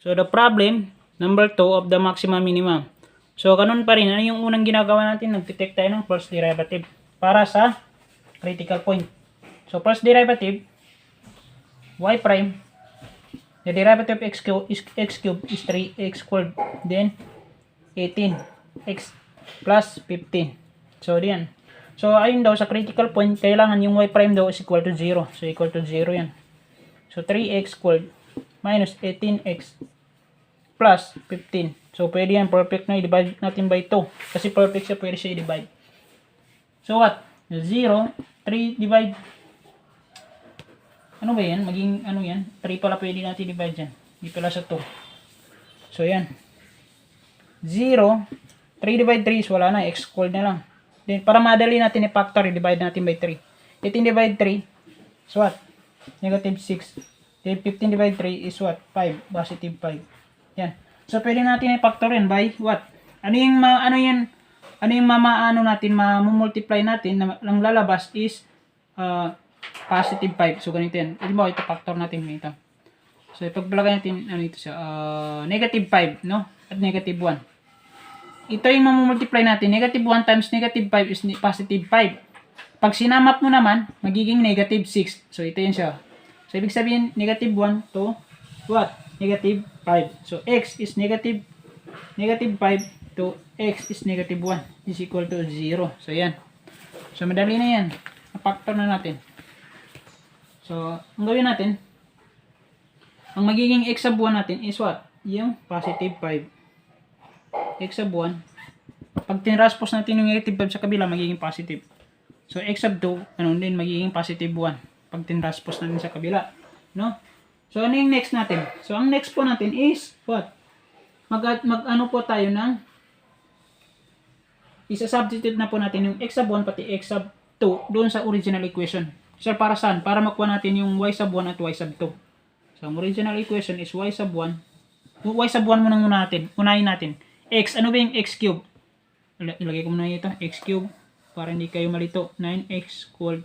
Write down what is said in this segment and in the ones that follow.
So, the problem, number 2 of the maximum minimum. So, ganun pa rin. Ano yung unang ginagawa natin? Nag-detect tayo ng first derivative para sa critical point. So, first derivative, y prime, the derivative of x cubed is 3x squared. Then, 18x plus 15. So, diyan. So, ayun daw, sa critical point, kailangan yung y prime daw is equal to 0. So, equal to 0 yan. So, 3x squared minus 18x plus 15. So, pwede yan, perfect na, i-divide natin by 2. Kasi perfect siya, pwede siya i-divide. So, what? 0, 3 divide. Ano ba yan? Maging, ano yan? 3 pala pwede natin divide yan. Hindi pala sa 2. So, yan. 0, 3 divide 3 is wala na, x squared na lang. Then, para madali natin i-factor, i-divide natin by 3. 18 divide 3 is what? Negative 6. Then, 15 divide 3 is what? 5. Positive 5. Yan. So, pwede natin i-factor yan by what? Ano yung natin, ma-multiply natin, ang lalabas is positive 5. So, ganito yan. Pwede mo, ito factor natin ito. So, ipagbalagay natin, ano ito siya, negative 5, no? At negative 1. Ito yung mamumultiply natin. Negative 1 times negative 5 is positive 5. Pag sinamap mo naman, magiging negative 6. So, ito yun siya. So, ibig sabihin, negative 1 to what? Negative 5. So, x is negative 5 to x is negative 1 is equal to 0. So, yan. So, madali na yan. Na-factor na natin. So, ang gawin natin, ang magiging x sub 1 natin is what? Yung positive 5. X sub 1. Pag tinraspose natin yung negative 5 sa kabila, magiging positive. So, x sub 2, ano din, magiging positive 1. Pag tinraspose natin sa kabila. No? So, ano yung next natin? So, ang next po natin is, what? Mag-ano po tayo ng, isa-substitute na po natin yung x sub 1 pati x sub 2 doon sa original equation. So, para saan? Para makuha natin yung y sub 1 at y sub 2. So, ang original equation is y sub 1. Y sub 1 muna natin. Unahin natin. X, ano ba yung x cube? Ilagay ko muna ito, x cube, para hindi kayo malito. 9x squared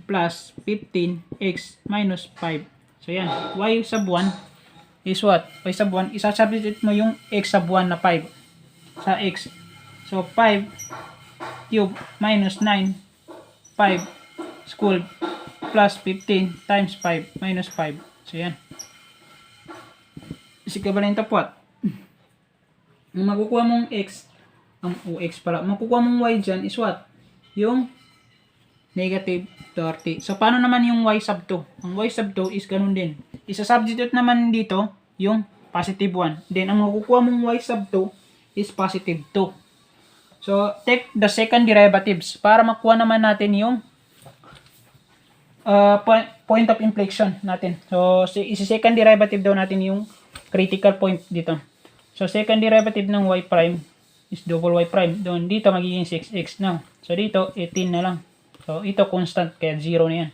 plus 15x minus 5. So yan, y sub 1 is what? Y sub 1, isa-substitute mo yung x sub 1 na 5 sa x. So 5 cube minus 9, 5 squared plus 15 times 5 minus 5. So yan. Is equivalent to what? Ang makukuha mong x, makukuha mong y dyan is what? Yung negative 30. So, paano naman yung y sub 2? Ang y sub 2 is ganun din. Isa-substitute naman dito yung positive 1. Then, ang makukuha mong y sub 2 is positive 2. So, take the second derivatives para makuha naman natin yung point of inflection natin. So, isa-second derivative daw natin yung critical point dito. So, second derivative ng y prime is double y prime. Doon, dito magiging 6x na. So, dito, 18 na lang. So, ito constant, kaya 0 na yan.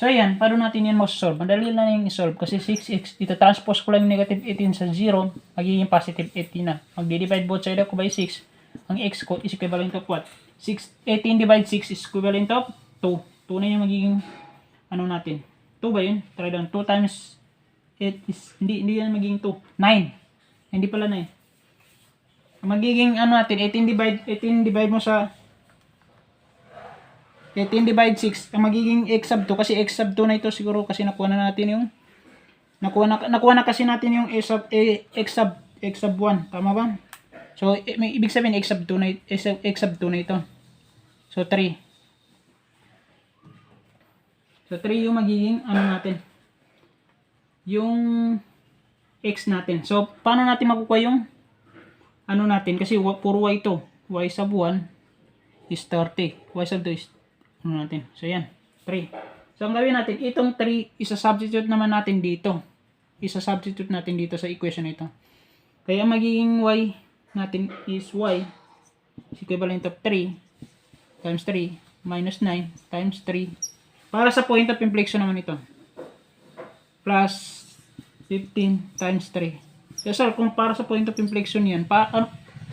So, ayan, paano natin yan masolve? Madali na yung isolve kasi 6x, ito transpose ko lang yung negative 18 sa 0, magiging positive 18 na. Magdi-divide both side ako by 6. Ang x ko is equivalent of what? 18 divide 6 is equivalent of 2. 2 na yung magiging, ano natin? 2 ba yun? Try down. 2 times 8 is, hindi yan magiging 2. 9. Hindi pala na eh. Magiging ano natin, 18 divide mo sa 18 divide 6, ang magiging x sub 2 kasi x sub 2 na ito siguro kasi nakuha na natin yung nakuha na kasi natin yung x sub 1, tama ba? So may ibig sabihin x sub 2 na ito. So 3. So 3 yung magiging ano natin. Yung x natin. So, paano natin makukuha yung ano natin? Kasi puro y to. Y sub 1 is 30. Y sub 2 is ano natin? So, yan. 3. So, ang gawin natin, itong 3, isa-substitute naman natin dito. Isa-substitute natin dito sa equation ito. Kaya, magiging y natin is y is equivalent of 3 times 3 minus 9 times 3. Para sa point of inflection naman ito. Plus 15 times 3. So, sir, kung para sa point of inflection yan,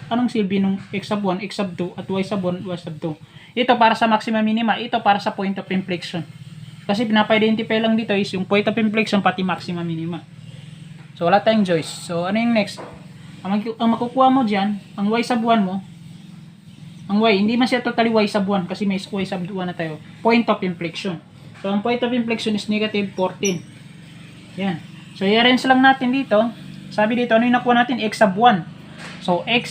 anong silbi ng x sub 1, x sub 2, at y sub 1, y sub 2? Ito para sa maxima minima, ito para sa point of inflection. Kasi pinapa-identify lang dito is yung point of inflection pati maxima minima. So, wala tayong choice. So, ano yung next? Ang makukuha mo dyan, ang y sub 1 mo, ang y, hindi man siya totally y sub 1 kasi may y sub 1 na tayo. Point of inflection. So, ang point of inflection is negative 14. Yan. So, i-arrange lang natin dito. Sabi dito, ano yung nakuha natin? X sub 1. So, x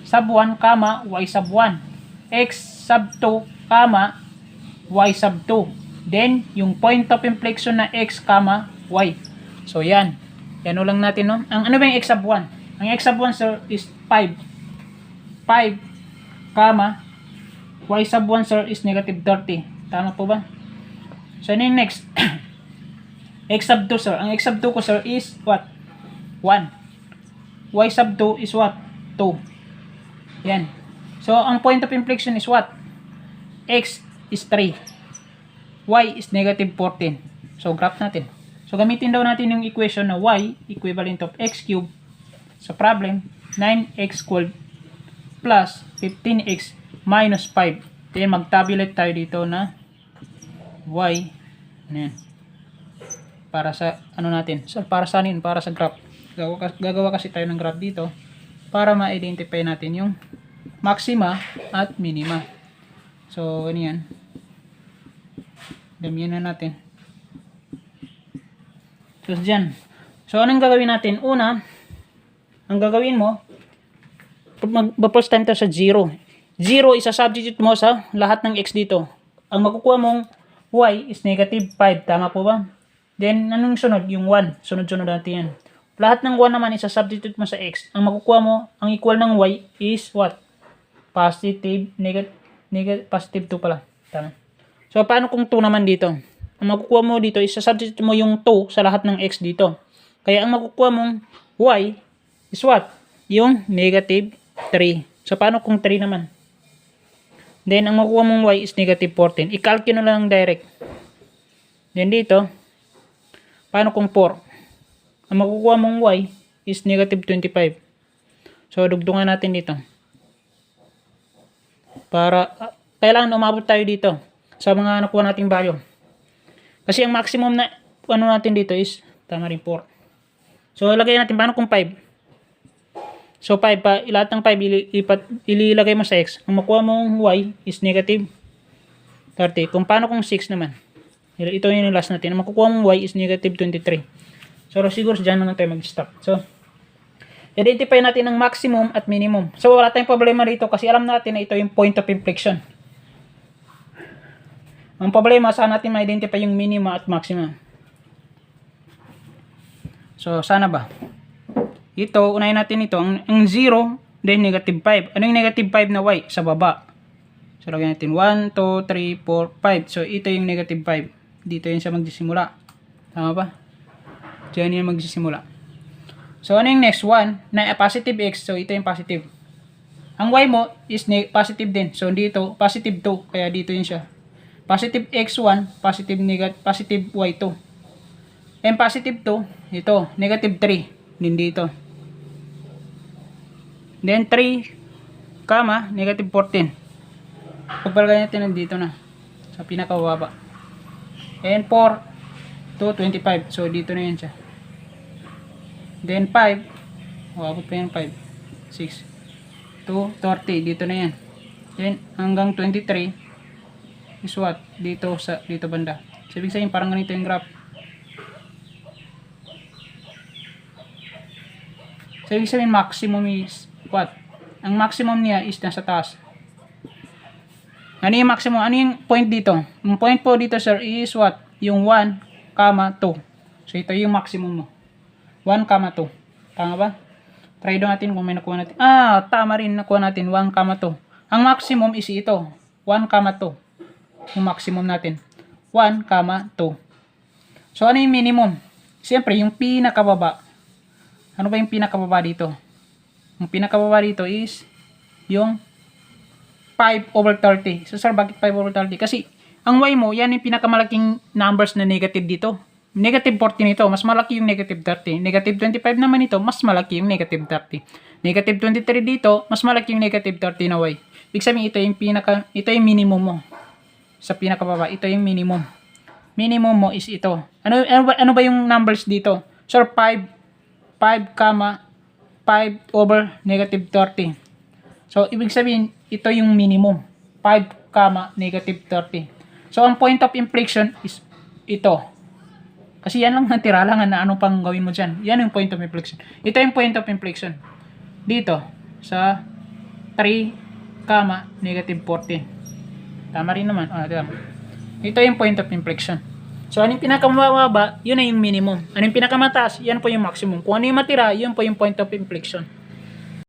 sub 1, y sub 1. X sub 2, y sub 2. Then, yung point of inflection na x, y. So, yan. Yan lang natin, no? Ang ano ba yung x sub 1? Ang x sub 1, sir, is 5. 5, y sub 1, sir, is negative 30. Tama po ba? So, ano yung next? X sub 2, sir. Ang x sub 2 ko, sir, is what? 1. Y sub 2 is what? 2. Yan. So, ang point of inflection is what? X is 3. Y is negative 14. So, graph natin. So, gamitin daw natin yung equation na y equivalent of x cubed sa problem, 9x squared plus 15x minus 5. Then, mag-tabulate tayo dito na y. Ayan. Para sa, ano natin? So, para sa anin? Para sa graph. Gagawa kasi tayo ng graph dito para ma-identify natin yung maxima at minima. So, ano yan? Damihan na natin. So, dyan. So, anong gagawin natin? Una, ang gagawin mo, mag-first time tayo sa 0. 0 isa-substitute mo sa lahat ng x dito. Ang makukuha mong y is negative 5. Tama po ba? Then, anong sunod? Yung 1. Sunod-sunod natin yan. Lahat ng 1 naman isa-substitute mo sa x. Ang makukuha mo, ang equal ng y is what? Positive, positive 2 pala. Tama. So, paano kung 2 naman dito? Ang makukuha mo dito, isa-substitute mo yung 2 sa lahat ng x dito. Kaya, ang makukuha mong y is what? Yung negative 3. So, paano kung 3 naman? Then, ang makukuha mong y is negative 14. I-calculate na lang direct. Then, dito, paano kung 4? Ang makukuha mong y is negative 25. So, dugtungan natin dito. Para, kailangan umabot tayo dito sa mga nakuha nating value. Kasi ang maximum na, ano natin dito is, tama rin 4. So, ilagay natin, paano kung 5? So, 5 pa, lahat ng 5, ililagay mo sa x. Ang makuha mong y is negative 30. Kung paano kung 6 naman? Ito yung last natin. Ang makukuha mong y is negative 23. So, siguro dyan na lang tayo mag-stop. So, identify natin ang maximum at minimum. So, wala tayong problema dito kasi alam natin na ito yung point of inflection. Ang problema, saan natin ma-identify yung minima at maxima? So, sana ba? Ito, unahin natin ito. Ang 0, then negative 5. Ano yung negative 5 na y? Sa baba. So, lagyan natin 1, 2, 3, 4, 5. So, ito yung negative 5. Dito yun siya magsisimula. Tama ba? Diyan yun magsisimula. So, ano yung next one? Na positive x. So, ito yung positive. Ang y mo is positive din. So, dito, positive 2. Kaya dito yun siya. Positive x1, positive y2. And positive 2, ito, negative 3. Din dito. Then 3, negative 14. Pagpalagay natin nandito na. Sa pinakababa. And 4, 2, 25. So, dito na yan siya. Then 5, abot pa yan 5, 6, 2, 30. Dito na yan. Then, hanggang 23 is what? Dito banda. So, ibig sabihin, parang ganito yung graph. So, ibig sabihin, maximum is what? Ang maximum niya is nasa taas. Ano yung maximum? Ano yung point dito? Yung point po dito, sir, is what? Yung 1, 2. So, ito yung maximum mo. 1, 2. Tama ba? Try doon natin kung may nakuha natin. Tama rin. Nakuha natin 1, 2. Ang maximum is ito. 1, 2. Yung maximum natin. 1, 2. So, ano yung minimum? Siyempre, yung pinakababa. Ano ba yung pinakababa dito? Yung pinakababa dito is yung 5/30. So, sir, bakit 5/30? Kasi, ang y mo, yan yung pinakamalaking numbers na negative dito. Negative 14 ito, mas malaki yung negative 30. Negative 25 naman ito, mas malaki yung negative 30. Negative 23 dito, mas malaki yung negative 30 na y. Ibig sabihin, ito yung minimum mo. Sa pinakababa, ito yung minimum. Minimum mo is ito. Ano ba yung numbers dito? Sir, 5, 5, 5 over negative 30. So, ibig sabihin, ito yung minimum. 5, negative 30. So, ang point of inflection is ito. Kasi yan lang natira lang na ano pang gawin mo dyan. Yan yung point of inflection. Ito yung point of inflection. Dito, sa 3, negative 14. Tama rin naman. Tama. Ito yung point of inflection. So, ano yung pinakamababa, yun na yung minimum. Ano yung pinakamataas, yan po yung maximum. Kung ano yung matira, yun po yung point of inflection.